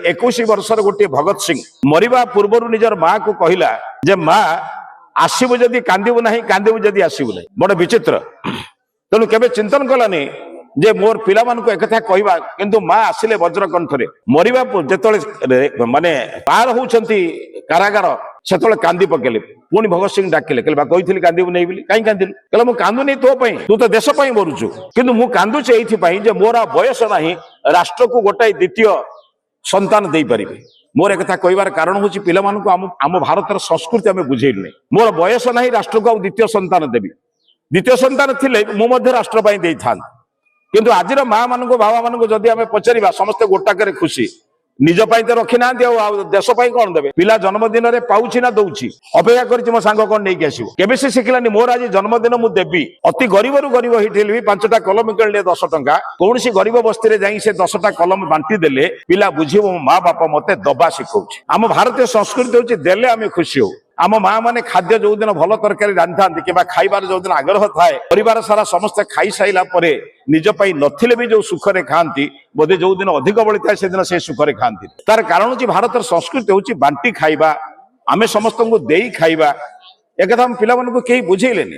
21 वर्षर गोटे भगत सिंह मरिबा पूर्व निजर माँ को कहला जे माँ आसबू जदि कांदबू ना कांदबू जदि आसबू ना बड़ विचित्र तेणु केबे चिंतन कलानी जे मोर पिला मानक एक कथा कहबा किंतु माँ आसिले वज्र कंठरे मरिबा जेतले माने पार होउछंती कारागार सेतले कांदी पकेले पुणी भगत सिंह डाकिले कहले कही कांदबू नहीं बोली कहीं कांदिलु कहले मु कांदु नहीं तो पई तू तो देश पई मरुचु किंतु मु कांदुचे एथि पई जे मोर बयस नाही राष्ट्र को गोटाई द्वितीय संतान दे पारिबे मोर एक कथा कहबार कारण होची पिला मानक आम भारतर संस्कृति आमे बुझेइल नै मोर बयस नाही राष्ट्र को द्वितीय संतान देबी द्वितीय संतान थिले मु मध्ये राष्ट्र पई देई थान किंतु आजिर माँ मान बाबा मान जदि आम पचार समस्ते गोटाक खुशी निज तो रखी ना देश कौन देवे पिला जन्मदिन में पाऊँ ना दौची अपेक्षा कर मो सांग कौन नहीं आसो केबे से शिखलानी मोर आज जन्मदिन मुझे देवी अति गरीब रु गरीब होती भी 5टा कलम किणले 10 टंका कौन सी गरीब बस्ती जाई से 10टा कलम बांटी देले पिला बुझे मो माँ बापा मते दबा शिखौ आम भारतीय संस्कृति हूँ देले आम खुशी हो आम माँ मैंने खाद्य जो दिन भल तरकारी रांधि था कि खाइबार जो दिन आग्रह थाए परिवार सारा समस्ते खाई साइला परे निज पाई नथिले भी जो सुखरे खाती बोधे जो दिन अधिक बड़ी थाए से दिन से सुखरे खाती तार कारण हूँ भारत संस्कृति हूँ बांटी खाइबा आमे समस्त को देई खाइबा एक कथा हम पिला मानक कहीं बुझेइलेनी।